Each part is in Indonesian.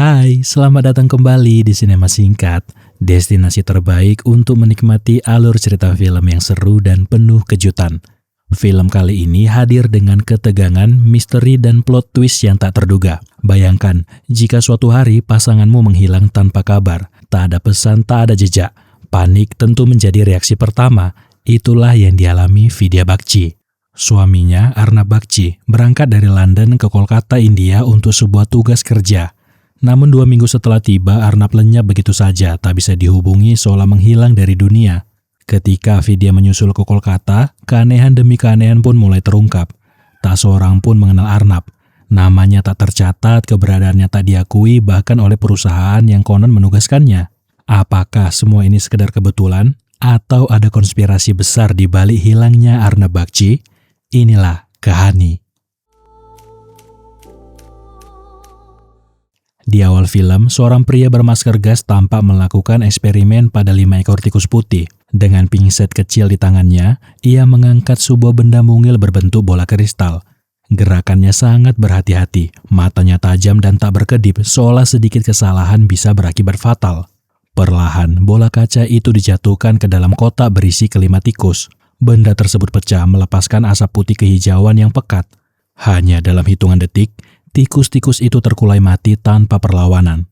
Hai, selamat datang kembali di Sinema Singkat, destinasi terbaik untuk menikmati alur cerita film yang seru dan penuh kejutan. Film kali ini hadir dengan ketegangan, misteri, dan plot twist yang tak terduga. Bayangkan, jika suatu hari pasanganmu menghilang tanpa kabar, tak ada pesan, tak ada jejak. Panik tentu menjadi reaksi pertama. Itulah yang dialami Vidya Bagchi. Suaminya, Arnab Bagchi, berangkat dari London ke Kolkata, India untuk sebuah tugas kerja. Namun 2 minggu setelah tiba, Arnab lenyap begitu saja, tak bisa dihubungi seolah menghilang dari dunia. Ketika Vidya menyusul ke Kolkata, keanehan demi keanehan pun mulai terungkap. Tak seorang pun mengenal Arnab. Namanya tak tercatat, keberadaannya tak diakui bahkan oleh perusahaan yang konon menugaskannya. Apakah semua ini sekedar kebetulan? Atau ada konspirasi besar di balik hilangnya Arnab Bagchi? Inilah Kahani. Di awal film, seorang pria bermasker gas tampak melakukan eksperimen pada 5 ekor tikus putih. Dengan pingset kecil di tangannya, ia mengangkat sebuah benda mungil berbentuk bola kristal. Gerakannya sangat berhati-hati, matanya tajam dan tak berkedip, seolah sedikit kesalahan bisa berakibat fatal. Perlahan, bola kaca itu dijatuhkan ke dalam kotak berisi kelima tikus. Benda tersebut pecah melepaskan asap putih kehijauan yang pekat. Hanya dalam hitungan detik, tikus-tikus itu terkulai mati tanpa perlawanan.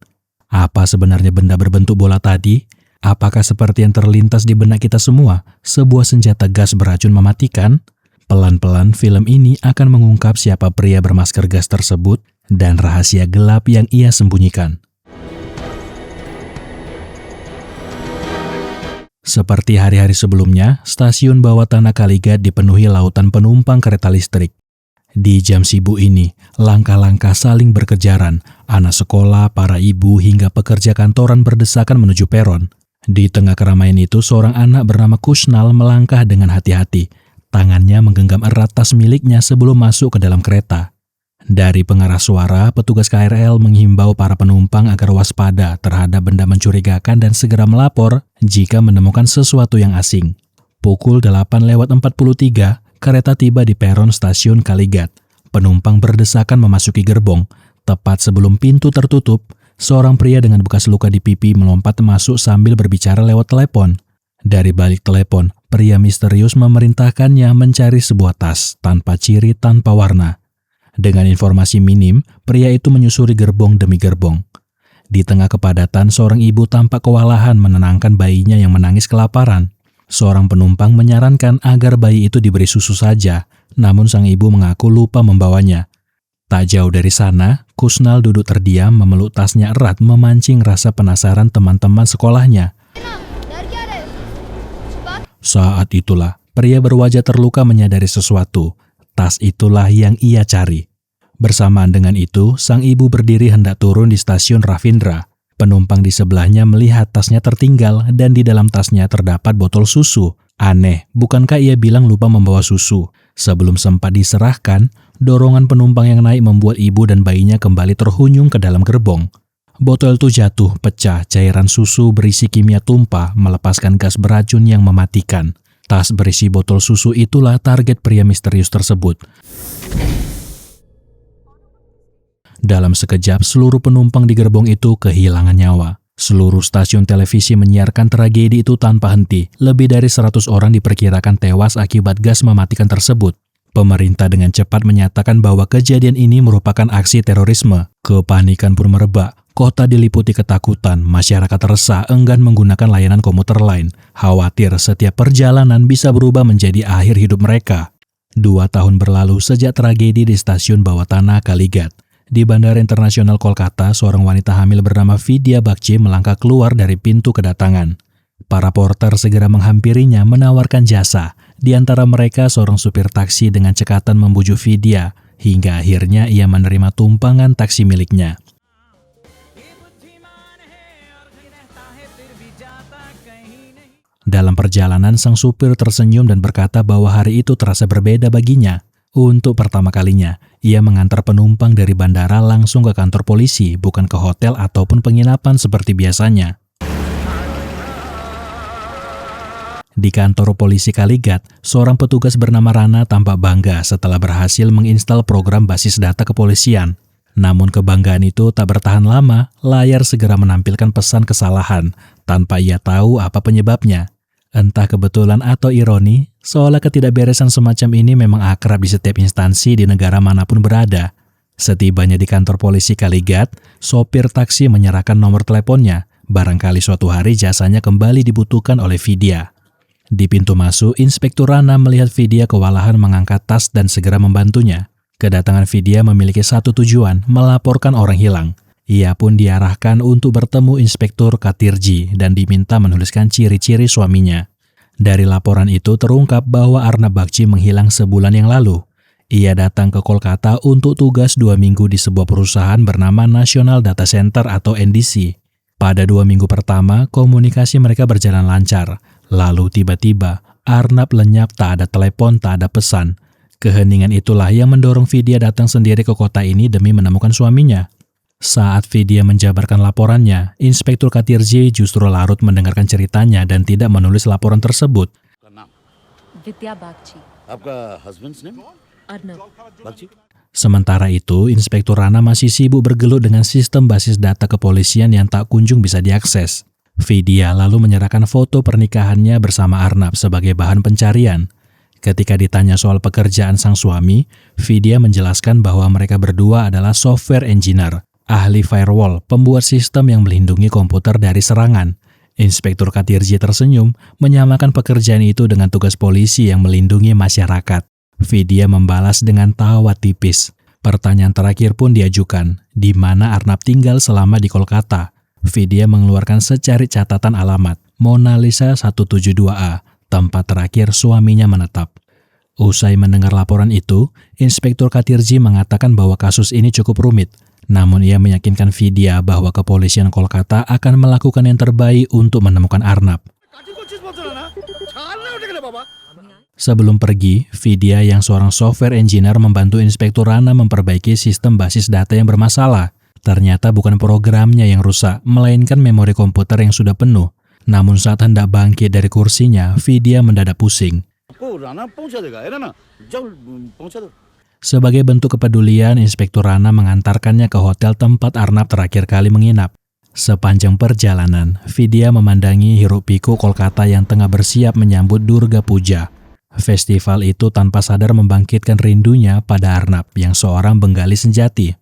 Apa sebenarnya benda berbentuk bola tadi? Apakah seperti yang terlintas di benak kita semua, sebuah senjata gas beracun mematikan? Pelan-pelan film ini akan mengungkap siapa pria bermasker gas tersebut dan rahasia gelap yang ia sembunyikan. Seperti hari-hari sebelumnya, stasiun bawah tanah Kalighat dipenuhi lautan penumpang kereta listrik. Di jam sibuk ini, langkah-langkah saling berkejaran, anak sekolah, para ibu, hingga pekerja kantoran berdesakan menuju peron. Di tengah keramaian itu, seorang anak bernama Kusnal melangkah dengan hati-hati. Tangannya menggenggam erat tas miliknya sebelum masuk ke dalam kereta. Dari pengeras suara, petugas KRL menghimbau para penumpang agar waspada terhadap benda mencurigakan dan segera melapor jika menemukan sesuatu yang asing. Pukul 8:43, kereta tiba di peron stasiun Kalighat. Penumpang berdesakan memasuki gerbong. Tepat sebelum pintu tertutup, seorang pria dengan bekas luka di pipi melompat masuk sambil berbicara lewat telepon. Dari balik telepon, pria misterius memerintahkannya mencari sebuah tas tanpa ciri, tanpa warna. Dengan informasi minim, pria itu menyusuri gerbong demi gerbong. Di tengah kepadatan, seorang ibu tampak kewalahan menenangkan bayinya yang menangis kelaparan. Seorang penumpang menyarankan agar bayi itu diberi susu saja, namun sang ibu mengaku lupa membawanya. Tak jauh dari sana, Kusnal duduk terdiam memeluk tasnya erat memancing rasa penasaran teman-teman sekolahnya. Saat itulah, pria berwajah terluka menyadari sesuatu. Tas itulah yang ia cari. Bersamaan dengan itu, sang ibu berdiri hendak turun di stasiun Ravindra. Penumpang di sebelahnya melihat tasnya tertinggal dan di dalam tasnya terdapat botol susu. Aneh, bukankah ia bilang lupa membawa susu? Sebelum sempat diserahkan, dorongan penumpang yang naik membuat ibu dan bayinya kembali terhuyung ke dalam gerbong. Botol itu jatuh, pecah, cairan susu berisi kimia tumpah, melepaskan gas beracun yang mematikan. Tas berisi botol susu itulah target pria misterius tersebut. Dalam sekejap, seluruh penumpang di gerbong itu kehilangan nyawa. Seluruh stasiun televisi menyiarkan tragedi itu tanpa henti. Lebih dari 100 orang diperkirakan tewas akibat gas mematikan tersebut. Pemerintah dengan cepat menyatakan bahwa kejadian ini merupakan aksi terorisme. Kepanikan pun merebak. Kota diliputi ketakutan, masyarakat resah enggan menggunakan layanan komuter lain. Khawatir setiap perjalanan bisa berubah menjadi akhir hidup mereka. 2 tahun berlalu sejak tragedi di stasiun bawah tanah Kalighat. Di Bandara Internasional Kolkata, seorang wanita hamil bernama Vidya Bagchi melangkah keluar dari pintu kedatangan. Para porter segera menghampirinya menawarkan jasa. Di antara mereka seorang supir taksi dengan cekatan membujuk Vidya, hingga akhirnya ia menerima tumpangan taksi miliknya. Dalam perjalanan, sang supir tersenyum dan berkata bahwa hari itu terasa berbeda baginya. Untuk pertama kalinya, ia mengantar penumpang dari bandara langsung ke kantor polisi, bukan ke hotel ataupun penginapan seperti biasanya. Di kantor polisi Kalighat, seorang petugas bernama Rana tampak bangga setelah berhasil menginstal program basis data kepolisian. Namun kebanggaan itu tak bertahan lama, layar segera menampilkan pesan kesalahan, tanpa ia tahu apa penyebabnya. Entah kebetulan atau ironi, seolah ketidakberesan semacam ini memang akrab di setiap instansi di negara manapun berada. Setibanya di kantor polisi Kaligat, sopir taksi menyerahkan nomor teleponnya. Barangkali suatu hari jasanya kembali dibutuhkan oleh Vidya. Di pintu masuk, Inspektur Rana melihat Vidya kewalahan mengangkat tas dan segera membantunya. Kedatangan Vidya memiliki satu tujuan, melaporkan orang hilang. Ia pun diarahkan untuk bertemu Inspektur Katirji dan diminta menuliskan ciri-ciri suaminya. Dari laporan itu terungkap bahwa Arnab Bagchi menghilang sebulan yang lalu. Ia datang ke Kolkata untuk tugas 2 minggu di sebuah perusahaan bernama National Data Center atau NDC. Pada 2 minggu pertama, komunikasi mereka berjalan lancar. Lalu tiba-tiba, Arnab lenyap, tak ada telepon, tak ada pesan. Keheningan itulah yang mendorong Vidya datang sendiri ke kota ini demi menemukan suaminya. Saat Vidya menjabarkan laporannya, Inspektur Katirji justru larut mendengarkan ceritanya dan tidak menulis laporan tersebut. Vidya Bagchi. आपका husband's name? Arnab. Bagchi? Sementara itu, Inspektur Rana masih sibuk bergelut dengan sistem basis data kepolisian yang tak kunjung bisa diakses. Vidya lalu menyerahkan foto pernikahannya bersama Arnab sebagai bahan pencarian. Ketika ditanya soal pekerjaan sang suami, Vidya menjelaskan bahwa mereka berdua adalah software engineer, ahli firewall, pembuat sistem yang melindungi komputer dari serangan. Inspektur Katirji tersenyum, menyamakan pekerjaan itu dengan tugas polisi yang melindungi masyarakat. Vidya membalas dengan tawa tipis. Pertanyaan terakhir pun diajukan, di mana Arnab tinggal selama di Kolkata. Vidya mengeluarkan secari catatan alamat, Mona Lisa 172A, tempat terakhir suaminya menetap. Usai mendengar laporan itu, Inspektur Katirji mengatakan bahwa kasus ini cukup rumit. Namun ia meyakinkan Vidya bahwa kepolisian Kolkata akan melakukan yang terbaik untuk menemukan Arnab. Sebelum pergi, Vidya yang seorang software engineer membantu Inspektur Rana memperbaiki sistem basis data yang bermasalah. Ternyata bukan programnya yang rusak, melainkan memori komputer yang sudah penuh. Namun saat hendak bangkit dari kursinya, Vidya mendadak pusing. Sebagai bentuk kepedulian, Inspektur Rana mengantarkannya ke hotel tempat Arnab terakhir kali menginap. Sepanjang perjalanan, Vidya memandangi hiruk-pikuk Kolkata yang tengah bersiap menyambut Durga Puja. Festival itu tanpa sadar membangkitkan rindunya pada Arnab yang seorang Bengali sejati.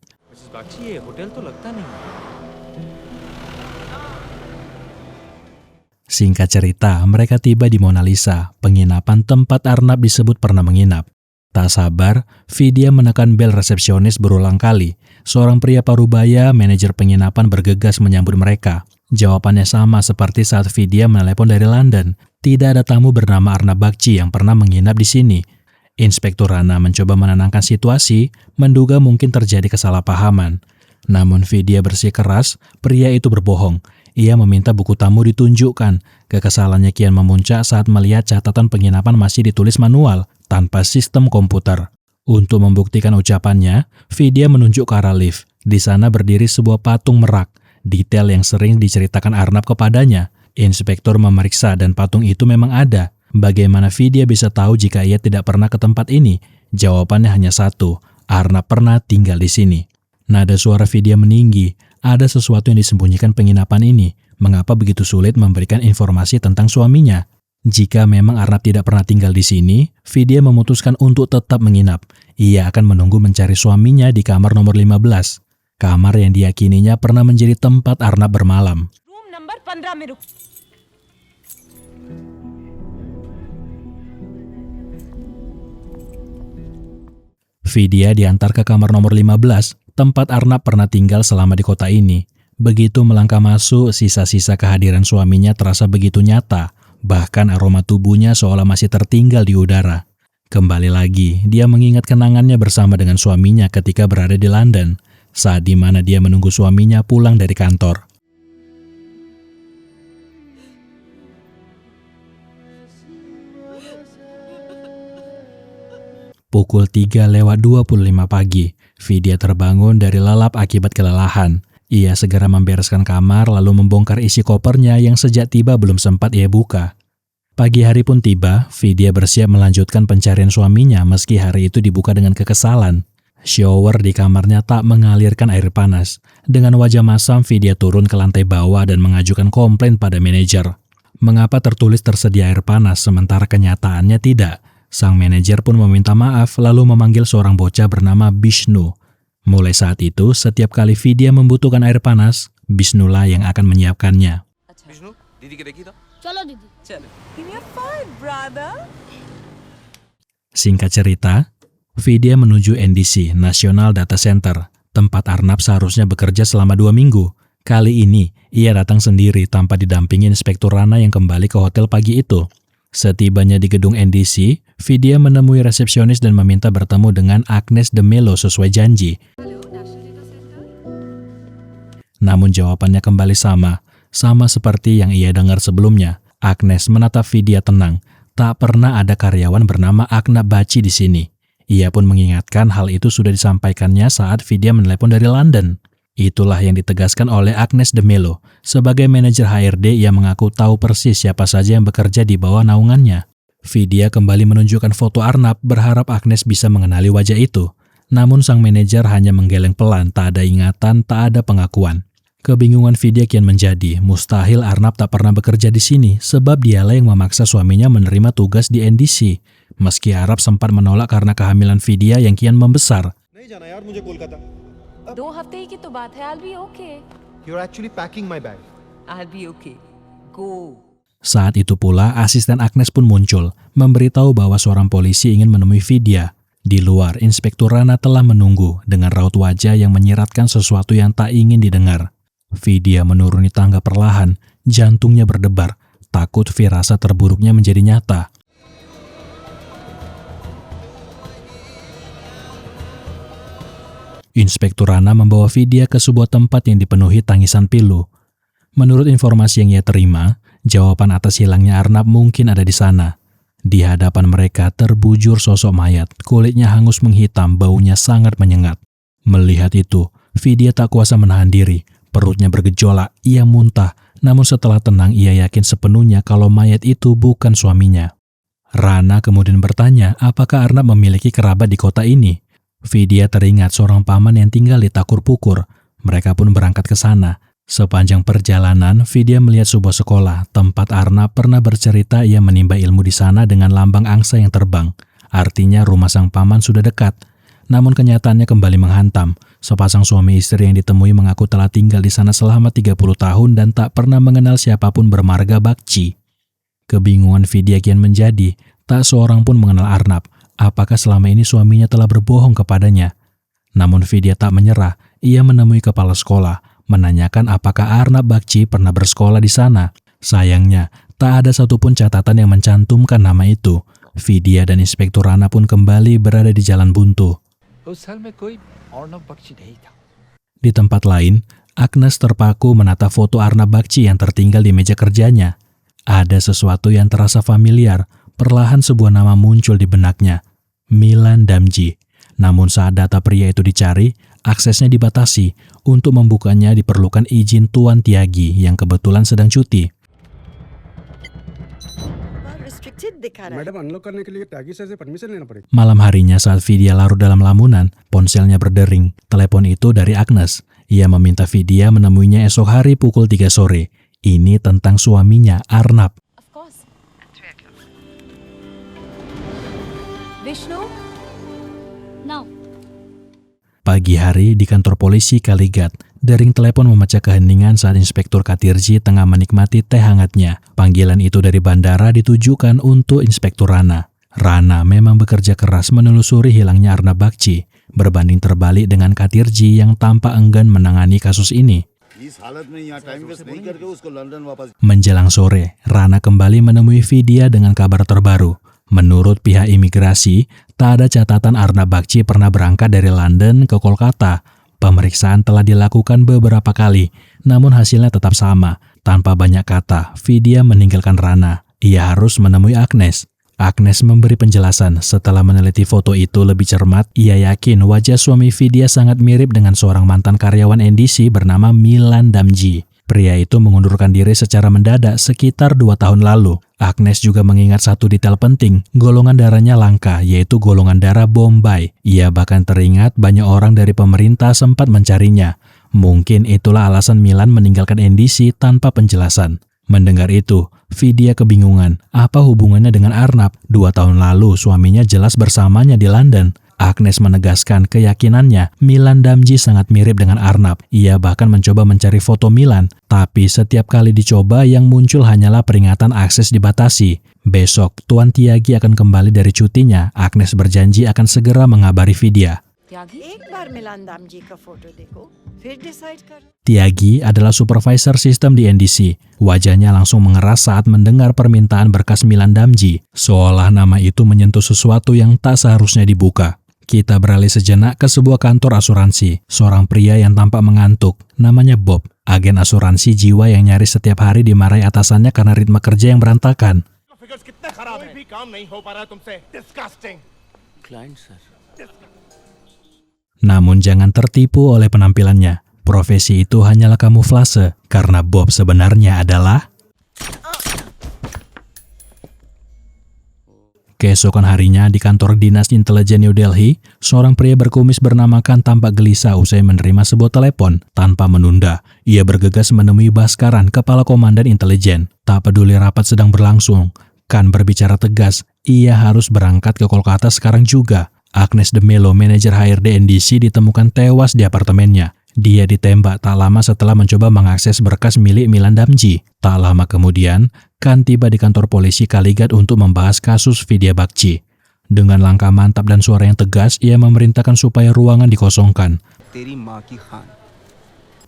Singkat cerita, mereka tiba di Mona Lisa, penginapan tempat Arnab disebut pernah menginap. Tak sabar, Vidya menekan bel resepsionis berulang kali. Seorang pria parubaya, manajer penginapan bergegas menyambut mereka. Jawabannya sama seperti saat Vidya menelepon dari London. Tidak ada tamu bernama Arnab Bagchi yang pernah menginap di sini. Inspektur Rana mencoba menenangkan situasi, menduga mungkin terjadi kesalahpahaman. Namun Vidya bersikeras, pria itu berbohong. Ia meminta buku tamu ditunjukkan. Kekesalannya kian memuncak saat melihat catatan penginapan masih ditulis manual, tanpa sistem komputer. Untuk membuktikan ucapannya, Vidya menunjuk ke arah lift. Di sana berdiri sebuah patung merak, detail yang sering diceritakan Arnab kepadanya. Inspektur memeriksa dan patung itu memang ada. Bagaimana Vidya bisa tahu jika ia tidak pernah ke tempat ini? Jawabannya hanya satu, Arnab pernah tinggal di sini. Nada suara Vidya meninggi. Ada sesuatu yang disembunyikan penginapan ini. Mengapa begitu sulit memberikan informasi tentang suaminya? Jika memang Arnab tidak pernah tinggal di sini, Vidya memutuskan untuk tetap menginap. Ia akan menunggu mencari suaminya di kamar nomor 15. Kamar yang diyakininya pernah menjadi tempat Arnab bermalam. Room number 15 में रुक. Vidya diantar ke kamar nomor 15, tempat Arnab pernah tinggal selama di kota ini. Begitu melangkah masuk, sisa-sisa kehadiran suaminya terasa begitu nyata. Bahkan aroma tubuhnya seolah masih tertinggal di udara. Kembali lagi, dia mengingat kenangannya bersama dengan suaminya ketika berada di London, saat di mana dia menunggu suaminya pulang dari kantor. Pukul 3:25 pagi, Vidya terbangun dari lelap akibat kelelahan. Ia segera membereskan kamar lalu membongkar isi kopernya yang sejak tiba belum sempat ia buka. Pagi hari pun tiba, Vidya bersiap melanjutkan pencarian suaminya meski hari itu dibuka dengan kekesalan. Shower di kamarnya tak mengalirkan air panas. Dengan wajah masam, Vidya turun ke lantai bawah dan mengajukan komplain pada manajer. Mengapa tertulis tersedia air panas sementara kenyataannya tidak? Sang manajer pun meminta maaf lalu memanggil seorang bocah bernama Bishnu. Mulai saat itu, setiap kali Vidya membutuhkan air panas, Bishnu lah yang akan menyiapkannya. Vishnu दीदी के देखी तो चलो दीदी। चलो Singkat cerita, Vidya menuju NDC, National Data Center, tempat Arnab seharusnya bekerja selama 2 minggu. Kali ini, ia datang sendiri tanpa didampingi Inspektur Rana yang kembali ke hotel pagi itu. Setibanya di gedung NDC, Vidya menemui resepsionis dan meminta bertemu dengan Agnes de Mello sesuai janji. Namun jawabannya kembali sama seperti yang ia dengar sebelumnya. Agnes menatap Vidya tenang. Tak pernah ada karyawan bernama Arnab Bagchi di sini. Ia pun mengingatkan hal itu sudah disampaikannya saat Vidya menelepon dari London. Itulah yang ditegaskan oleh Agnes de Mello. Sebagai manajer HRD, ia mengaku tahu persis siapa saja yang bekerja di bawah naungannya. Vidya kembali menunjukkan foto Arnab, berharap Agnes bisa mengenali wajah itu. Namun sang manajer hanya menggeleng pelan, tak ada ingatan, tak ada pengakuan. Kebingungan Vidya kian menjadi, mustahil Arnab tak pernah bekerja di sini, sebab dialah yang memaksa suaminya menerima tugas di NDC. Meski Arab sempat menolak karena kehamilan Vidya yang kian membesar. 2 हफ्ते ही की तो बात है. I'll be okay. You're actually packing my bag. I'll be okay. Go. Saat itu pula, asisten Agnes pun muncul, memberitahu bahwa seorang polisi ingin menemui Vidya. Di luar, Inspektur Rana telah menunggu dengan raut wajah yang menyiratkan sesuatu yang tak ingin didengar. Vidya menuruni tangga perlahan, jantungnya berdebar, takut firasat terburuknya menjadi nyata. Inspektur Rana membawa Vidya ke sebuah tempat yang dipenuhi tangisan pilu. Menurut informasi yang ia terima, jawaban atas hilangnya Arnab mungkin ada di sana. Di hadapan mereka terbujur sosok mayat, kulitnya hangus menghitam, baunya sangat menyengat. Melihat itu, Vidya tak kuasa menahan diri. Perutnya bergejolak, ia muntah. Namun setelah tenang, ia yakin sepenuhnya kalau mayat itu bukan suaminya. Rana kemudian bertanya apakah Arnab memiliki kerabat di kota ini. Vidya teringat seorang paman yang tinggal di Takur Pukur. Mereka pun berangkat ke sana. Sepanjang perjalanan, Vidya melihat sebuah sekolah, tempat Arnab pernah bercerita ia menimba ilmu di sana dengan lambang angsa yang terbang. Artinya rumah sang paman sudah dekat. Namun kenyataannya kembali menghantam. Sepasang suami istri yang ditemui mengaku telah tinggal di sana selama 30 tahun dan tak pernah mengenal siapapun bermarga Bagchi. Kebingungan Vidya kian menjadi, tak seorang pun mengenal Arnab. Apakah selama ini suaminya telah berbohong kepadanya? Namun Vidya tak menyerah. Ia menemui kepala sekolah, menanyakan apakah Arnab Bagchi pernah bersekolah di sana. Sayangnya, tak ada satupun catatan yang mencantumkan nama itu. Vidya dan Inspektur Rana pun kembali berada di jalan buntu. उस साल में कोई अर्णव बख्शी नहीं था. Di tempat lain, Agnes terpaku menatap foto Arnab Bagchi yang tertinggal di meja kerjanya. Ada sesuatu yang terasa familiar. Perlahan sebuah nama muncul di benaknya, Milan Damji. Namun saat data pria itu dicari, aksesnya dibatasi. Untuk membukanya diperlukan izin Tuan Tiagi yang kebetulan sedang cuti. Madam unlock करने के लिए त्यागी सर से परमिशन लेना पड़ेगा. Malam harinya saat Vidya larut dalam lamunan, ponselnya berdering. Telepon itu dari Agnes. Ia meminta Vidya menemuinya esok hari pukul 3 sore. Ini tentang suaminya, Arnab. Of course. Vishnu? Now. Pagi hari di kantor polisi Kaligat, dering telepon memecah keheningan saat Inspektur Katirji tengah menikmati teh hangatnya. Panggilan itu dari bandara ditujukan untuk Inspektur Rana. Rana memang bekerja keras menelusuri hilangnya Arnab Bagchi, berbanding terbalik dengan Katirji yang tampak enggan menangani kasus ini. Menjelang sore, Rana kembali menemui Vidya dengan kabar terbaru. Menurut pihak imigrasi, tak ada catatan Arnab Bagchi pernah berangkat dari London ke Kolkata. Pemeriksaan telah dilakukan beberapa kali, namun hasilnya tetap sama. Tanpa banyak kata, Vidya meninggalkan Rana. Ia harus menemui Agnes. Agnes memberi penjelasan setelah meneliti foto itu lebih cermat. Ia yakin wajah suami Vidya sangat mirip dengan seorang mantan karyawan NDC bernama Milan Damji. Pria itu mengundurkan diri secara mendadak sekitar 2 tahun lalu. Agnes juga mengingat satu detail penting, golongan darahnya langka, yaitu golongan darah Bombay. Ia bahkan teringat banyak orang dari pemerintah sempat mencarinya. Mungkin itulah alasan Milan meninggalkan NDC tanpa penjelasan. Mendengar itu, Vidya kebingungan. Apa hubungannya dengan Arnab? 2 tahun lalu suaminya jelas bersamanya di London. Agnes menegaskan keyakinannya Milan Damji sangat mirip dengan Arnab. Ia bahkan mencoba mencari foto Milan, tapi setiap kali dicoba yang muncul hanyalah peringatan akses dibatasi. Besok, Tuan Tyagi akan kembali dari cutinya. Agnes berjanji akan segera mengabari Vidya. त्यागी एक बार मिलान दाम जी का फोटो देखो फिर डिसाइड करो। Tyagi adalah supervisor sistem di NDC. Wajahnya langsung mengeras saat mendengar permintaan berkas Milan Damji, seolah nama itu menyentuh sesuatu yang tak seharusnya dibuka. Kita beralih sejenak ke sebuah kantor asuransi. Seorang pria yang tampak mengantuk, namanya Bob, agen asuransi jiwa yang nyaris setiap hari dimarahi atasannya karena ritme kerja yang berantakan. Client sir Namun jangan tertipu oleh penampilannya. Profesi itu hanyalah kamuflase, karena Bob sebenarnya adalah... Keesokan harinya di kantor dinas intelijen New Delhi, seorang pria berkumis bernama Khan tampak gelisah usai menerima sebuah telepon. Tanpa menunda, ia bergegas menemui Bhaskaran, kepala komandan intelijen. Tak peduli rapat sedang berlangsung, Khan berbicara tegas, ia harus berangkat ke Kolkata sekarang juga. Agnes de Mello, manajer HRD NDC, ditemukan tewas di apartemennya. Dia ditembak tak lama setelah mencoba mengakses berkas milik Milan Damji. Tak lama kemudian, Khan tiba di kantor polisi Kaligat untuk membahas kasus Vidya Bakci. Dengan langkah mantap dan suara yang tegas, ia memerintahkan supaya ruangan dikosongkan.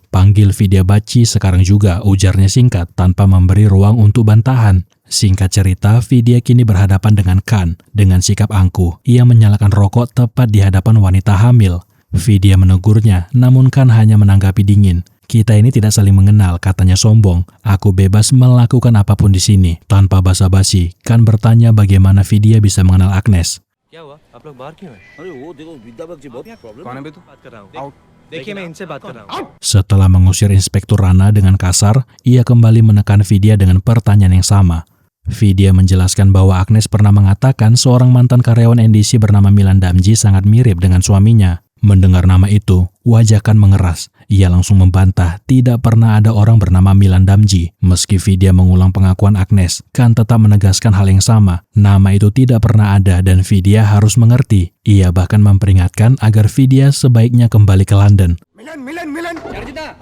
Panggil Vidya Bakci sekarang juga, ujarnya singkat tanpa memberi ruang untuk bantahan. Singkat cerita, Vidya kini berhadapan dengan Khan. Dengan sikap angkuh, ia menyalakan rokok tepat di hadapan wanita hamil. Vidya menegurnya, namun Khan hanya menanggapi dingin. Kita ini tidak saling mengenal, katanya sombong. Aku bebas melakukan apapun di sini. Tanpa basa-basi, Khan bertanya bagaimana Vidya bisa mengenal Agnes. क्या हुआ आप लोग बाहर क्यों हैं अरे वो देखो विद्या बग जी बहुत प्रॉब्लम कौन है बे तू बात कर रहा हूँ देखिए मैं इनसे बात कर रहा हूँ Setelah mengusir Inspektur Rana dengan kasar, ia kembali menekan Vidya dengan pertanyaan yang sama. Vidya menjelaskan bahwa Agnes pernah mengatakan seorang mantan karyawan NDC bernama Milan Damji sangat mirip dengan suaminya. Mendengar nama itu, wajah Khan mengeras. Ia langsung membantah tidak pernah ada orang bernama Milan Damji. Meski Vidya mengulang pengakuan Agnes, Khan tetap menegaskan hal yang sama. Nama itu tidak pernah ada dan Vidya harus mengerti. Ia bahkan memperingatkan agar Vidya sebaiknya kembali ke London. मिलन मिलन मिलन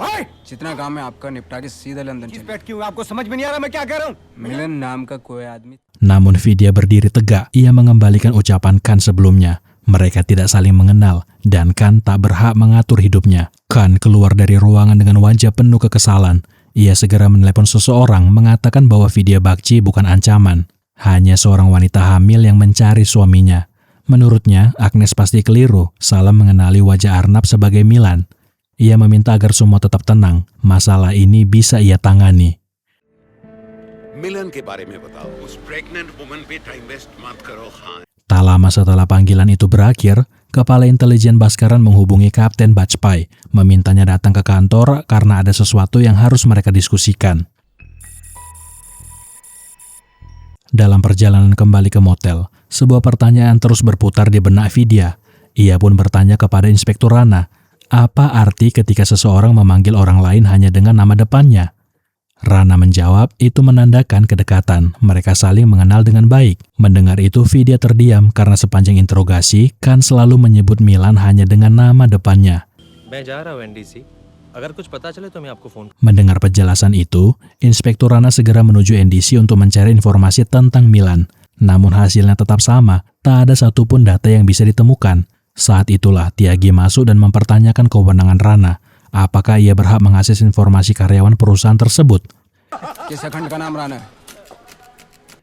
ओए! जितना काम है आपका निपटा के सीधा लंदन किस चलिए बैठ क्यों आपको समझ में नहीं आ रहा मैं क्या कह रहा हूँ मिलन नाम का कोई आदमी Namun Vidya berdiri tegak, ia mengembalikan ucapan Khan sebelumnya. Mereka tidak saling mengenal, dan Khan tak berhak mengatur hidupnya. Khan keluar dari ruangan dengan wajah penuh kekesalan. Ia segera menelepon seseorang mengatakan bahwa Vidya Bakci bukan ancaman, hanya seorang wanita hamil yang mencari suaminya. Menurutnya, Agnes pasti keliru, salah mengenali wajah Arnab sebagai Milan. Ia meminta agar semua tetap tenang, masalah ini bisa ia tangani. मिलन के बारे में बताओ उस pregnant woman पे time waste मत करो Khan Tak lama setelah panggilan itu berakhir, Kepala Intelijen Bhaskaran menghubungi Kapten Bajpai, memintanya datang ke kantor karena ada sesuatu yang harus mereka diskusikan. Dalam perjalanan kembali ke motel, sebuah pertanyaan terus berputar di benak Vidya. Ia pun bertanya kepada Inspektur Rana, apa arti ketika seseorang memanggil orang lain hanya dengan nama depannya? Rana menjawab, itu menandakan kedekatan. Mereka saling mengenal dengan baik. Mendengar itu, Vidya terdiam karena sepanjang interogasi, Khan selalu menyebut Milan hanya dengan nama depannya. मैं जा रहा हूँ एनडीसी अगर कुछ पता चले तो मैं आपको phone Mendengar penjelasan itu, Inspektur Rana segera menuju NDC untuk mencari informasi tentang Milan. Namun hasilnya tetap sama, tak ada satupun data yang bisa ditemukan. Saat itulah Tyagi masuk dan mempertanyakan kewenangan Rana. Apakah ia berhak mengakses informasi karyawan perusahaan tersebut? किस अखंड का नाम राणा है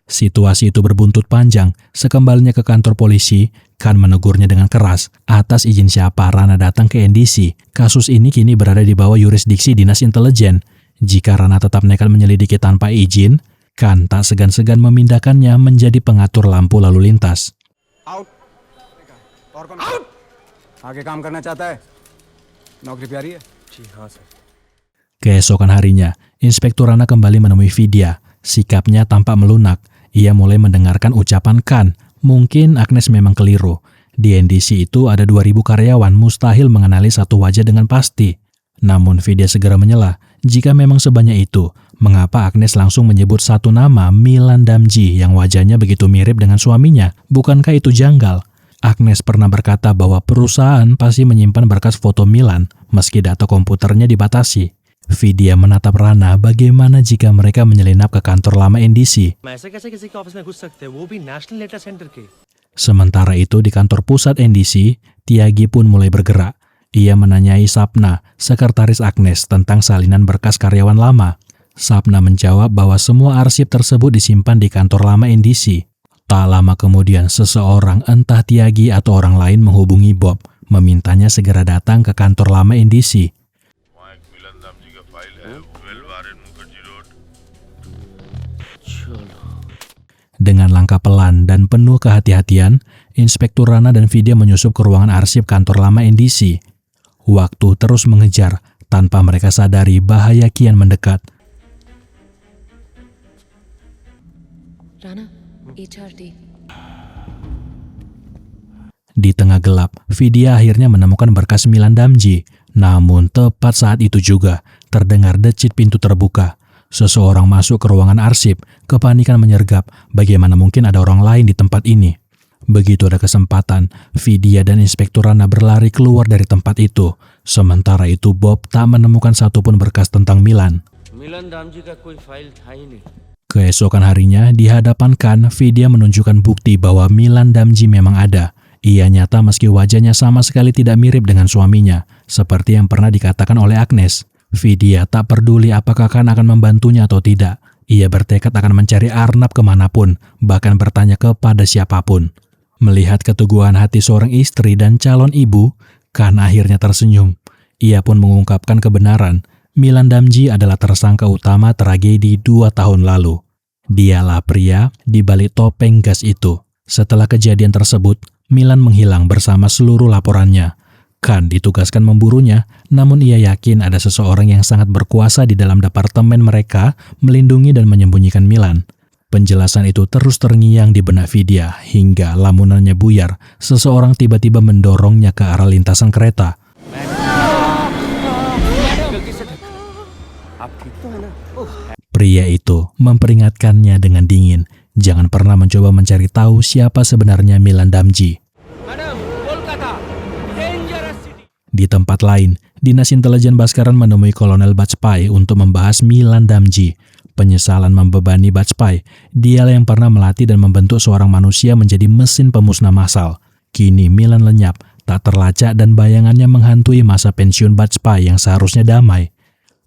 Situasi itu berbuntut panjang. Sekembalinya ke kantor polisi, Khan menegurnya dengan keras. Atas izin siapa Rana datang ke NDC? Kasus ini kini berada di bawah yurisdiksi dinas intelijen. Jika Rana tetap nekat menyelidiki tanpa izin, Khan tak segan-segan memindahkannya menjadi pengatur lampu lalu lintas. Out और कौन आउट आगे काम करना चाहता है नौकरी प्यारी है जी हाँ sir Keesokan harinya, Inspektur Rana kembali menemui Vidya. Sikapnya tampak melunak. Ia mulai mendengarkan ucapan Khan. Mungkin Agnes memang keliru. Di NDC itu ada 2.000 karyawan, mustahil mengenali satu wajah dengan pasti. Namun Vidya segera menyela. Jika memang sebanyak itu, mengapa Agnes langsung menyebut satu nama, Milan Damji, yang wajahnya begitu mirip dengan suaminya? Bukankah itu janggal? Agnes pernah berkata bahwa perusahaan pasti menyimpan berkas foto Milan, meski data komputernya dibatasi. Vidya menatap Rana, bagaimana jika mereka menyelinap ke kantor lama NDC. ऐसे कैसे किसी के ऑफिस में घुस सकते हैं, वो भी नेशनल डेटा सेंटर के? Sementara itu di kantor pusat NDC, Tiagi pun mulai bergerak. Ia menanyai Sapna, sekretaris Agnes, tentang salinan berkas karyawan lama. Sapna menjawab bahwa semua arsip tersebut disimpan di kantor lama NDC. Tak lama kemudian, seseorang, entah Tiagi atau orang lain, menghubungi Bob, memintanya segera datang ke kantor lama NDC. Dengan langkah pelan dan penuh kehati-hatian, Inspektur Rana dan Vidya menyusup ke ruangan arsip kantor lama NDC. Waktu terus mengejar, tanpa mereka sadari bahaya kian mendekat. Rana, HRD. Di tengah gelap, Vidya akhirnya menemukan berkas Milan Damji. Namun tepat saat itu juga, terdengar decit pintu terbuka. Seseorang masuk ke ruangan arsip, kepanikan menyergap, bagaimana mungkin ada orang lain di tempat ini. Begitu ada kesempatan, Vidya dan Inspektur Rana berlari keluar dari tempat itu. Sementara itu Bob tak menemukan satupun berkas tentang Milan. Keesokan harinya, di hadapan Khan, Vidya menunjukkan bukti bahwa Milan Damji memang ada. Ia nyata meski wajahnya sama sekali tidak mirip dengan suaminya, seperti yang pernah dikatakan oleh Agnes. Vidya tak peduli apakah Khan akan membantunya atau tidak. Ia bertekad akan mencari Arnab kemanapun, bahkan bertanya kepada siapapun. Melihat keteguhan hati seorang istri dan calon ibu, Khan akhirnya tersenyum. Ia pun mengungkapkan kebenaran. Milan Damji adalah tersangka utama tragedi 2 tahun lalu. Dialah pria di balik topeng gas itu. Setelah kejadian tersebut, Milan menghilang bersama seluruh laporannya. Khan ditugaskan memburunya, namun ia yakin ada seseorang yang sangat berkuasa di dalam departemen mereka melindungi dan menyembunyikan Milan. Penjelasan itu terus terngiang di benak Vidya hingga lamunannya buyar. Seseorang tiba-tiba mendorongnya ke arah lintasan kereta. Pria itu memperingatkannya dengan dingin, jangan pernah mencoba mencari tahu siapa sebenarnya Milan Damji. Di tempat lain, Dinas Intelijen Baskaran menemui Kolonel Bajpai untuk membahas Milan Damji. Penyesalan membebani Bajpai. Dialah yang pernah melatih dan membentuk seorang manusia menjadi mesin pemusnah massal. Kini Milan lenyap, tak terlacak dan bayangannya menghantui masa pensiun Bajpai yang seharusnya damai.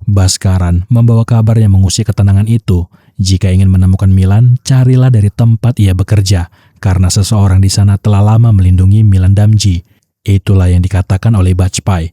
Baskaran membawa kabar yang mengusik ketenangan itu. Jika ingin menemukan Milan, carilah dari tempat ia bekerja, karena seseorang di sana telah lama melindungi Milan Damji. Itulah yang dikatakan oleh Bajpai.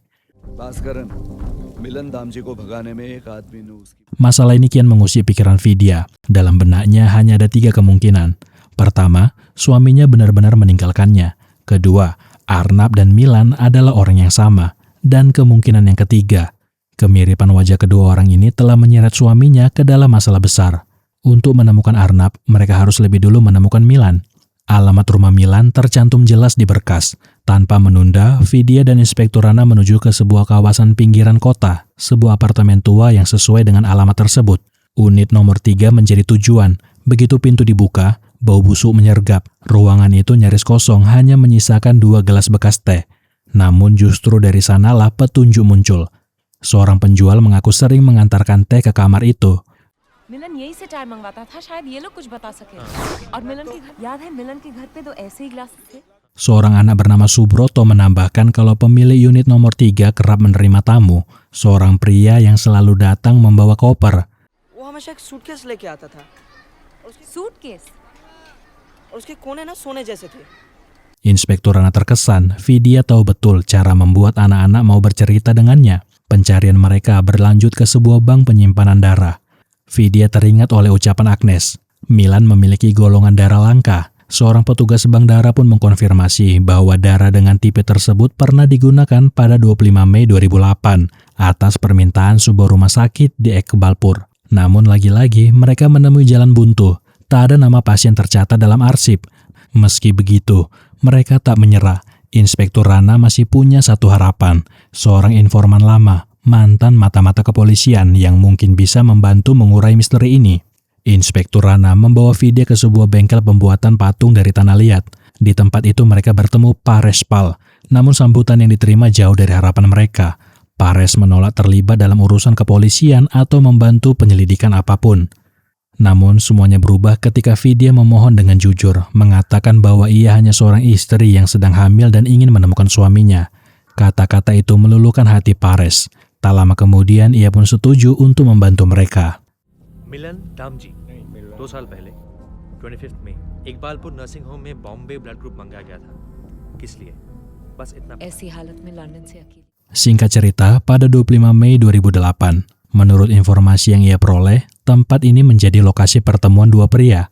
Masalah ini kian mengusik pikiran Vidya. Dalam benaknya hanya ada 3 kemungkinan. Pertama, suaminya benar-benar meninggalkannya. Kedua, Arnab dan Milan adalah orang yang sama. Dan kemungkinan yang ketiga, kemiripan wajah kedua orang ini telah menyeret suaminya ke dalam masalah besar. Untuk menemukan Arnab, mereka harus lebih dulu menemukan Milan. Alamat rumah Milan tercantum jelas di berkas. Tanpa menunda, Vidya dan Inspektur Rana menuju ke sebuah kawasan pinggiran kota, sebuah apartemen tua yang sesuai dengan alamat tersebut. Unit nomor 3 menjadi tujuan. Begitu pintu dibuka, bau busuk menyergap. Ruangan itu nyaris kosong, hanya menyisakan 2 gelas bekas teh. Namun justru dari sanalah petunjuk muncul. Seorang penjual mengaku sering mengantarkan teh ke kamar itu. मिलन यही से चाय मंगवाता था, शायद ये लोग कुछ बता सके। और मिलन के घर, याद है मिलन के घर पे 2 ऐसे ही गिलास थे। Seorang anak bernama Subroto menambahkan kalau pemilik unit nomor 3 kerap menerima tamu, seorang pria yang selalu datang membawa koper. वो हमेशा एक सूटकेस लेके आता था। सूटकेस? और उसके कोने ना सोने जैसे थे। Inspektur Rana terkesan, Vidya tahu betul cara membuat anak-anak mau bercerita dengannya. Pencarian mereka berlanjut ke sebuah bank penyimpanan darah. Vidya teringat oleh ucapan Agnes, Milan memiliki golongan darah langka. Seorang petugas bank darah pun mengkonfirmasi bahwa darah dengan tipe tersebut pernah digunakan pada 25 Mei 2008 atas permintaan sebuah rumah sakit di Iqbalpur. Namun lagi-lagi mereka menemui jalan buntu. Tak ada nama pasien tercatat dalam arsip. Meski begitu, mereka tak menyerah. Inspektur Rana masih punya satu harapan. Seorang informan lama, mantan mata-mata kepolisian yang mungkin bisa membantu mengurai misteri ini. Inspektur Rana membawa Vidya ke sebuah bengkel pembuatan patung dari tanah liat. Di tempat itu mereka bertemu Paresh Pal. Namun sambutan yang diterima jauh dari harapan mereka. Paresh menolak terlibat dalam urusan kepolisian atau membantu penyelidikan apapun. Namun semuanya berubah ketika Vidya memohon dengan jujur, mengatakan bahwa ia hanya seorang istri yang sedang hamil dan ingin menemukan suaminya. Kata-kata itu meluluhkan hati Paresh. Tak lama kemudian ia pun setuju untuk membantu mereka. मिलन दाम जी 2 साल पहले 25 मई Iqbalpur nursing home में Bombay blood group मंगाया गया था। किस लिए? बस इतना। ऐसी हालत में लंदन से अकेले। Singkat cerita, pada 25 Mei 2008, menurut informasi yang ia peroleh, tempat ini menjadi lokasi pertemuan dua pria.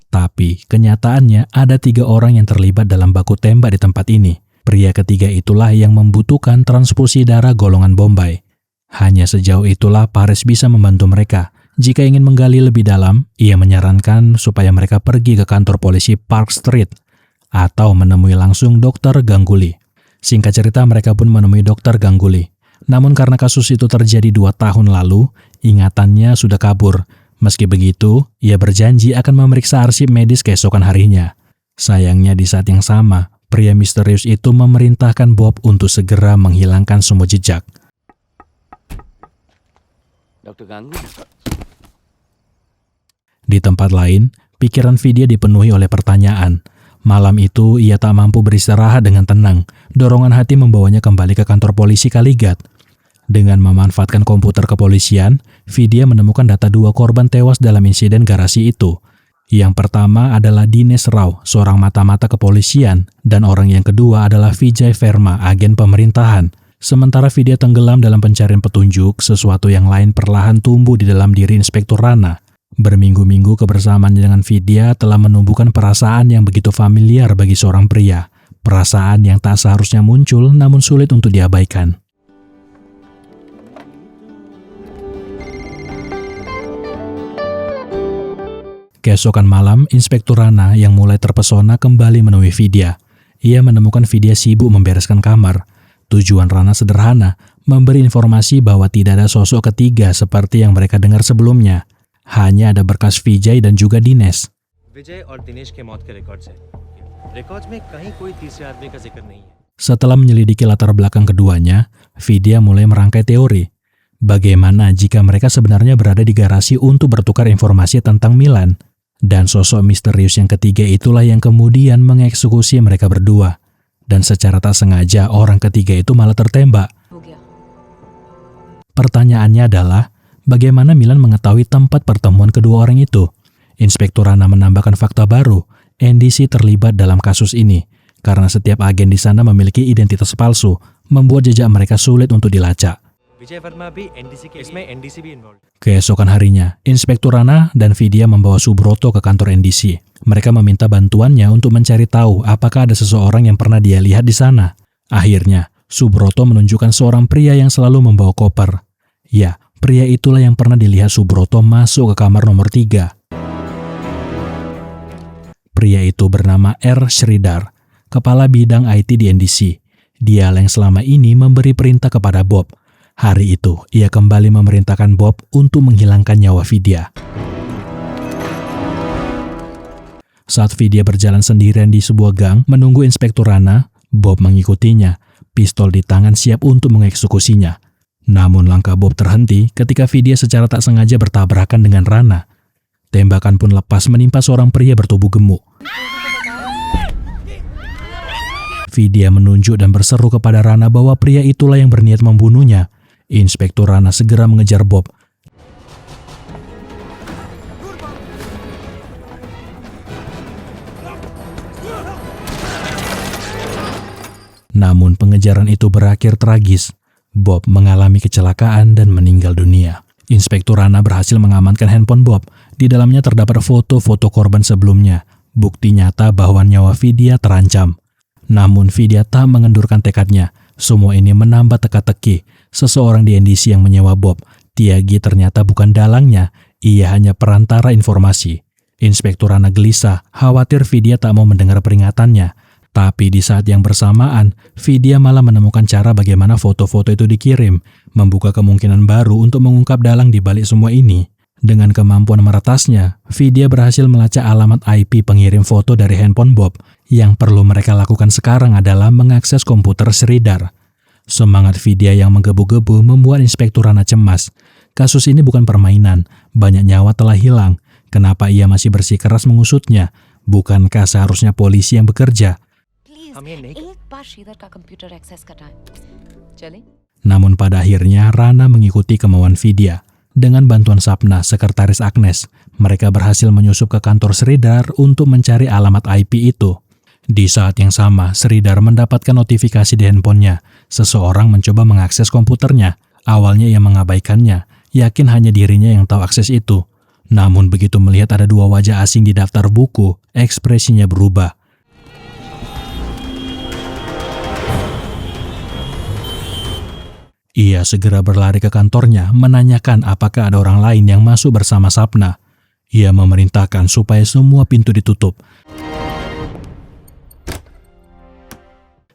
Tapi, kenyataannya ada 3 orang yang terlibat dalam baku tembak di tempat ini. Pria ketiga itulah yang membutuhkan transfusi darah golongan Bombay. Hanya sejauh itulah Paresh bisa membantu mereka. Jika ingin menggali lebih dalam, ia menyarankan supaya mereka pergi ke kantor polisi Park Street atau menemui langsung Dr. Ganguly. Singkat cerita, mereka pun menemui Dr. Ganguly. Namun karena kasus itu terjadi 2 tahun lalu, ingatannya sudah kabur. Meski begitu, ia berjanji akan memeriksa arsip medis keesokan harinya. Sayangnya di saat yang sama, pria misterius itu memerintahkan Bob untuk segera menghilangkan semua jejak. Di tempat lain, pikiran Vidya dipenuhi oleh pertanyaan. Malam itu, ia tak mampu beristirahat dengan tenang. Dorongan hati membawanya kembali ke kantor polisi Kaligat. Dengan memanfaatkan komputer kepolisian, Vidya menemukan data 2 korban tewas dalam insiden garasi itu. Yang pertama adalah Dinesh Rao, seorang mata-mata kepolisian, dan orang yang kedua adalah Vijay Verma, agen pemerintahan. Sementara Vidya tenggelam dalam pencarian petunjuk, sesuatu yang lain perlahan tumbuh di dalam diri Inspektur Rana. Berminggu-minggu kebersamaan dengan Vidya telah menumbuhkan perasaan yang begitu familiar bagi seorang pria. Perasaan yang tak seharusnya muncul namun sulit untuk diabaikan. Keesokan malam, Inspektur Rana yang mulai terpesona kembali menemui Vidya. Ia menemukan Vidya sibuk membereskan kamar. Tujuan Rana sederhana, memberi informasi bahwa tidak ada sosok ketiga seperti yang mereka dengar sebelumnya. Hanya ada berkas Vijay dan juga Dinesh. विजय और दिनेश के मौत के रिकॉर्ड्स हैं। रिकॉर्ड्स में कहीं कोई तीसरे आदमी का जिक्र नहीं है। Setelah menyelidiki latar belakang keduanya, Vidya mulai merangkai teori. Bagaimana jika mereka sebenarnya berada di garasi untuk bertukar informasi tentang Milan? Dan sosok misterius yang ketiga itulah yang kemudian mengeksekusi mereka berdua. Dan secara tak sengaja orang ketiga itu malah tertembak. हो गया। Pertanyaannya adalah, bagaimana Milan mengetahui tempat pertemuan kedua orang itu? Inspektur Rana menambahkan fakta baru, NDC terlibat dalam kasus ini, karena setiap agen di sana memiliki identitas palsu, membuat jejak mereka sulit untuk dilacak. विजय वर्मा भी एनडीसी के इसमें एनडीसी भी involve. Keesokan harinya, Inspektur Rana dan Vidya membawa Subroto ke kantor NDC. Mereka meminta bantuannya untuk mencari tahu apakah ada seseorang yang pernah dia lihat di sana. Akhirnya, Subroto menunjukkan seorang pria yang selalu membawa koper. Ya, pria itulah yang pernah dilihat Subroto masuk ke kamar nomor 3. Pria itu bernama R. Sridhar, kepala bidang IT di NDC. Dia yang selama ini memberi perintah kepada Bob. Hari itu, ia kembali memerintahkan Bob untuk menghilangkan nyawa Vidya. Saat Vidya berjalan sendirian di sebuah gang menunggu Inspektur Rana, Bob mengikutinya, pistol di tangan siap untuk mengeksekusinya. Namun langkah Bob terhenti ketika Vidya secara tak sengaja bertabrakan dengan Rana. Tembakan pun lepas menimpa seorang pria bertubuh gemuk. Vidya menunjuk dan berseru kepada Rana bahwa pria itulah yang berniat membunuhnya. Inspektur Rana segera mengejar Bob. Namun pengejaran itu berakhir tragis. Bob mengalami kecelakaan dan meninggal dunia. Inspektur Rana berhasil mengamankan handphone Bob. Di dalamnya terdapat foto-foto korban sebelumnya. Bukti nyata bahwa nyawa Vidya terancam. Namun Vidya tak mengendurkan tekadnya. Semua ini menambah teka-teki. Seseorang di NDC yang menyewa Bob Tiagi ternyata bukan dalangnya, ia hanya perantara informasi. Inspektur Rana gelisah, khawatir Vidya tak mau mendengar peringatannya. Tapi di saat yang bersamaan, Vidya malah menemukan cara bagaimana foto-foto itu dikirim, membuka kemungkinan baru untuk mengungkap dalang di balik semua ini. Dengan kemampuan meretasnya, Vidya berhasil melacak alamat IP pengirim foto dari handphone Bob. Yang perlu mereka lakukan sekarang adalah mengakses komputer Sridhar. Semangat Vidya yang menggebu-gebu membuat Inspektur Rana cemas. Kasus ini bukan permainan, banyak nyawa telah hilang. Kenapa ia masih bersikeras mengusutnya? Bukankah seharusnya polisi yang bekerja? Please हम ये नहीं एक बार श्रीधर का computer access कराएं। चलें? Namun pada akhirnya Rana mengikuti kemauan Vidya. Dengan bantuan Sapna, sekretaris Agnes, mereka berhasil menyusup ke kantor Sridhar untuk mencari alamat IP itu. Di saat yang sama, Sridhar mendapatkan notifikasi di handphonenya. Seseorang mencoba mengakses komputernya. Awalnya ia mengabaikannya, yakin hanya dirinya yang tahu akses itu. Namun begitu melihat ada 2 wajah asing di daftar buku, ekspresinya berubah. Ia segera berlari ke kantornya, menanyakan apakah ada orang lain yang masuk bersama Sapna. Ia memerintahkan supaya semua pintu ditutup.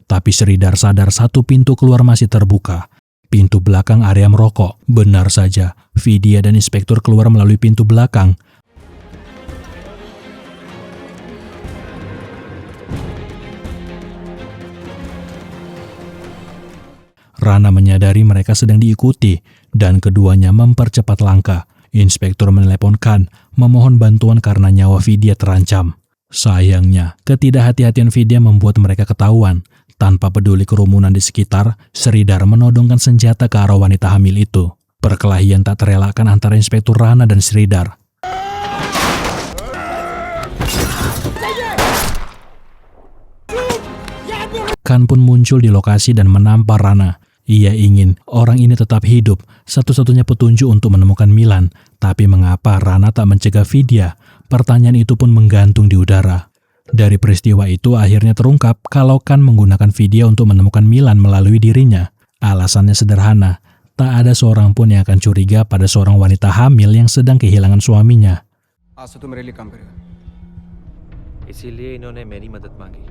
Tapi Sridhar sadar satu pintu keluar masih terbuka. Pintu belakang area merokok. Benar saja, Vidya dan inspektur keluar melalui pintu belakang. Rana menyadari mereka sedang diikuti, dan keduanya mempercepat langkah. Inspektur menelepon Khan, memohon bantuan karena nyawa Vidya terancam. Sayangnya, ketidakhati-hatian Vidya membuat mereka ketahuan. Tanpa peduli kerumunan di sekitar, Sridhar menodongkan senjata ke arah wanita hamil itu. Perkelahian tak terelakkan antara Inspektur Rana dan Sridhar. Khan pun muncul di lokasi dan menampar Rana. Ia ingin orang ini tetap hidup, satu-satunya petunjuk untuk menemukan Milan. Tapi mengapa Rana tak mencegah Vidya? Pertanyaan itu pun menggantung di udara. Dari peristiwa itu akhirnya terungkap kalau Khan menggunakan Vidya untuk menemukan Milan melalui dirinya. Alasannya sederhana, tak ada seorang pun yang akan curiga pada seorang wanita hamil yang sedang kehilangan suaminya. आज से तू मेरे लिए काम करेगा। इसीलिए इन्होंने मेरी मदद मांगी।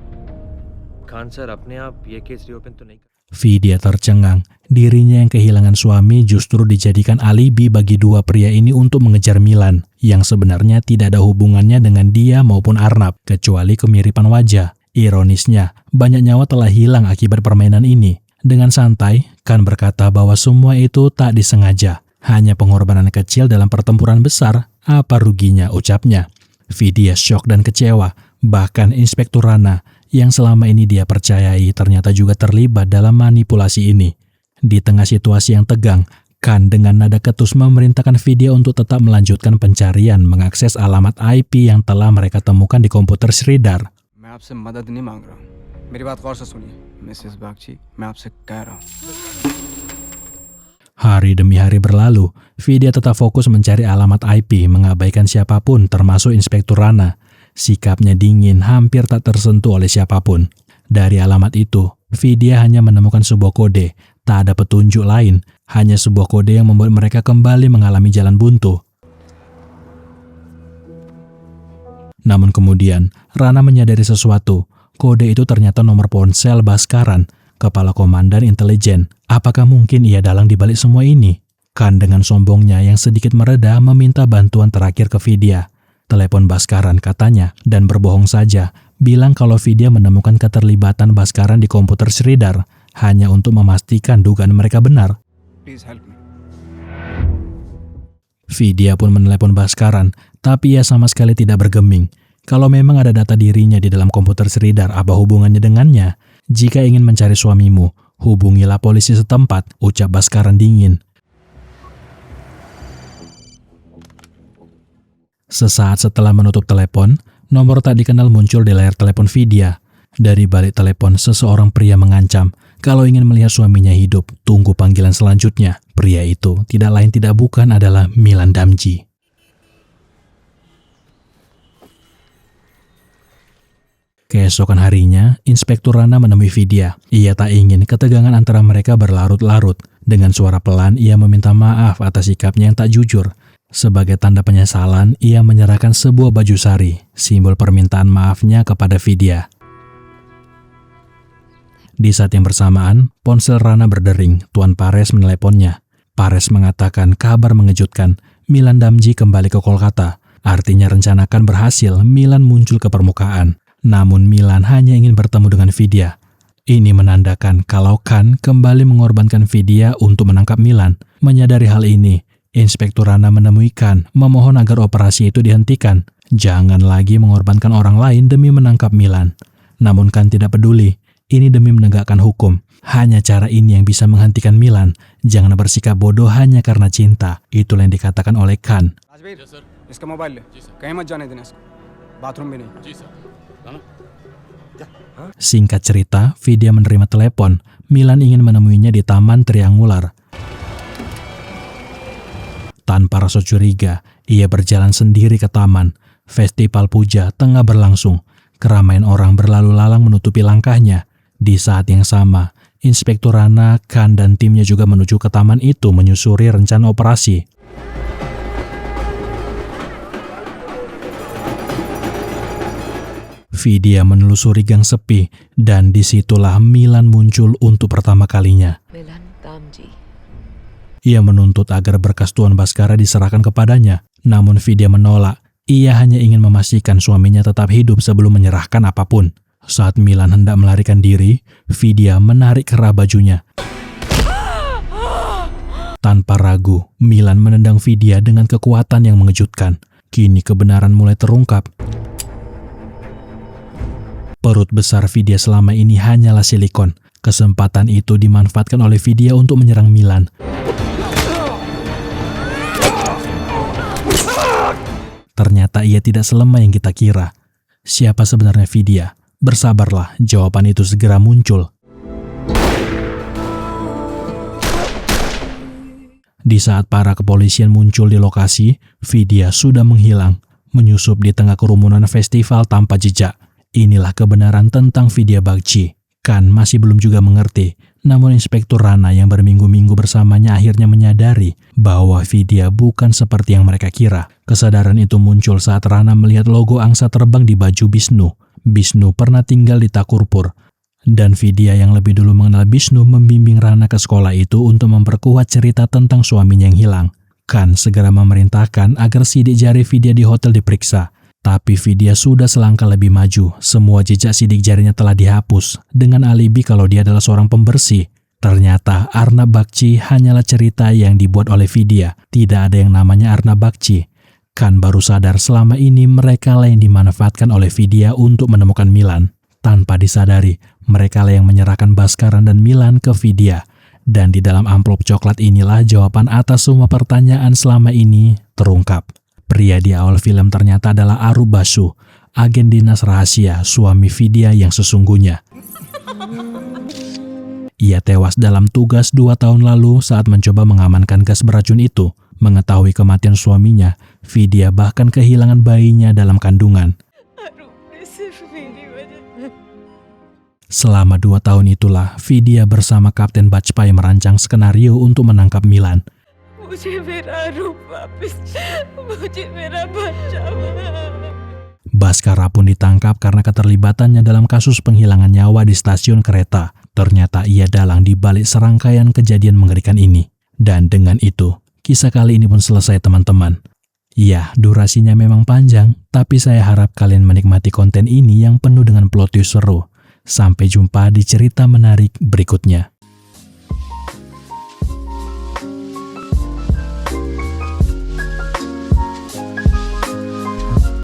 खान सर अपने आप ये केस रिओपन तो नहीं कर। Vidya tercengang, dirinya yang kehilangan suami justru dijadikan alibi bagi 2 pria ini untuk mengejar Milan, yang sebenarnya tidak ada hubungannya dengan dia maupun Arnab, kecuali kemiripan wajah. Ironisnya, banyak nyawa telah hilang akibat permainan ini. Dengan santai, Khan berkata bahwa semua itu tak disengaja, hanya pengorbanan kecil dalam pertempuran besar, apa ruginya ucapnya. Vidya syok dan kecewa, bahkan Inspektur Rana yang selama ini dia percayai ternyata juga terlibat dalam manipulasi ini. Di tengah situasi yang tegang, Khan dengan nada ketus memerintahkan Vidya untuk tetap melanjutkan pencarian mengakses alamat IP yang telah mereka temukan di komputer Sridhar. मैं आपसे मदद नहीं मांग रहा हूँ। मेरी बात गौर से सुनिए, मिसेस बागची, मैं आपसे कह रहा हूँ। Hari demi hari berlalu, Vidya tetap fokus mencari alamat IP, mengabaikan siapapun termasuk Inspektur Rana. Sikapnya dingin, hampir tak tersentuh oleh siapapun. Dari alamat itu, Vidya hanya menemukan sebuah kode, tak ada petunjuk lain, hanya sebuah kode yang membuat mereka kembali mengalami jalan buntu. Namun kemudian, Rana menyadari sesuatu. Kode itu ternyata nomor ponsel Bhaskaran, kepala komandan intelijen. Apakah mungkin ia dalang di balik semua ini? Khan dengan sombongnya yang sedikit mereda meminta bantuan terakhir ke Vidya. Telepon Bhaskaran katanya, dan berbohong saja, bilang kalau Vidya menemukan keterlibatan Bhaskaran di komputer Sridhar, hanya untuk memastikan dugaan mereka benar. Please help me. Vidya pun menelepon Bhaskaran, tapi ia sama sekali tidak bergeming. Kalau memang ada data dirinya di dalam komputer Sridhar, apa hubungannya dengannya? Jika ingin mencari suamimu, hubungilah polisi setempat, ucap Bhaskaran dingin. Sesaat setelah menutup telepon, nomor tak dikenal muncul di layar telepon Vidya. Dari balik telepon, seseorang pria mengancam, kalau ingin melihat suaminya hidup, tunggu panggilan selanjutnya. Pria itu tidak lain tidak bukan adalah Milan Damji. Keesokan harinya, Inspektur Rana menemui Vidya. Ia tak ingin ketegangan antara mereka berlarut-larut. Dengan suara pelan, ia meminta maaf atas sikapnya yang tak jujur. Sebagai tanda penyesalan, ia menyerahkan sebuah baju sari, simbol permintaan maafnya kepada Vidya. Di saat yang bersamaan, ponsel Rana berdering. Tuan Pares meneleponnya. Pares mengatakan kabar mengejutkan, Milan Damji kembali ke Kolkata. Artinya rencanakan berhasil, Milan muncul ke permukaan. Namun Milan hanya ingin bertemu dengan Vidya. Ini menandakan kalau Khan kembali mengorbankan Vidya untuk menangkap Milan. Menyadari hal ini, Inspektur Rana menemui Khan, memohon agar operasi itu dihentikan. Jangan lagi mengorbankan orang lain demi menangkap Milan. Namun Khan tidak peduli. Ini demi menegakkan hukum. Hanya cara ini yang bisa menghentikan Milan. Jangan bersikap bodoh hanya karena cinta. Itulah yang dikatakan oleh Khan. इसका मोबाइल ले कहीं मत जाने देना इसको बाथरूम में नहीं Singkat cerita, Vidya menerima telepon. Milan ingin menemuinya di Taman Triangular. Tanpa rasa curiga, ia berjalan sendiri ke taman. Festival puja tengah berlangsung. Keramaian orang berlalu lalang menutupi langkahnya. Di saat yang sama, Inspektur Rana, Khan, dan timnya juga menuju ke taman itu menyusuri rencana operasi. Vidya menelusuri gang sepi, dan disitulah Milan muncul untuk pertama kalinya. मिलन Damji Ia menuntut agar berkas Tuan Baskara diserahkan kepadanya, namun Vidya menolak. Ia hanya ingin memastikan suaminya tetap hidup sebelum menyerahkan apapun. Saat Milan hendak melarikan diri, Vidya menarik kerah bajunya. Tanpa ragu, Milan menendang Vidya dengan kekuatan yang mengejutkan. Kini kebenaran mulai terungkap. Perut besar Vidya selama ini hanyalah silikon. Kesempatan itu dimanfaatkan oleh Vidya untuk menyerang Milan. Ternyata ia tidak selemah yang kita kira. Siapa sebenarnya Vidya? Bersabarlah, jawaban itu segera muncul. Di saat para kepolisian muncul di lokasi, Vidya sudah menghilang, menyusup di tengah kerumunan festival tanpa jejak. Inilah kebenaran tentang Vidya Bagchi. Khan masih belum juga mengerti, namun Inspektur Rana yang berminggu-minggu bersamanya akhirnya menyadari bahwa Vidya bukan seperti yang mereka kira. Kesadaran itu muncul saat Rana melihat logo angsa terbang di baju Bishnu. Bishnu pernah tinggal di Thakurpur, dan Vidya yang lebih dulu mengenal Bishnu membimbing Rana ke sekolah itu untuk memperkuat cerita tentang suaminya yang hilang. Khan segera memerintahkan agar sidik jari Vidya di hotel diperiksa. Tapi Vidya sudah selangkah lebih maju. Semua jejak sidik jarinya telah dihapus dengan alibi kalau dia adalah seorang pembersih. Ternyata Arnab Bagchi hanyalah cerita yang dibuat oleh Vidya. Tidak ada yang namanya Arnab Bagchi. Khan baru sadar selama ini mereka lah yang dimanfaatkan oleh Vidya untuk menemukan Milan. Tanpa disadari, mereka lah yang menyerahkan Baskaran dan Milan ke Vidya. Dan di dalam amplop coklat inilah jawaban atas semua pertanyaan selama ini terungkap. Pria di awal film ternyata adalah Arup Basu, agen dinas rahasia suami Vidya yang sesungguhnya. Ia tewas dalam tugas 2 tahun lalu saat mencoba mengamankan gas beracun itu. Mengetahui kematian suaminya, Vidya bahkan kehilangan bayinya dalam kandungan. Selama 2 tahun itulah, Vidya bersama Kapten Bajpai merancang skenario untuk menangkap Milan. Baskara pun ditangkap karena keterlibatannya dalam kasus penghilangan nyawa di stasiun kereta. Ternyata ia dalang di balik serangkaian kejadian mengerikan ini. Dan dengan itu, kisah kali ini pun selesai teman-teman. Ya, durasinya memang panjang, tapi saya harap kalian menikmati konten ini yang penuh dengan plot twist seru. Sampai jumpa di cerita menarik berikutnya.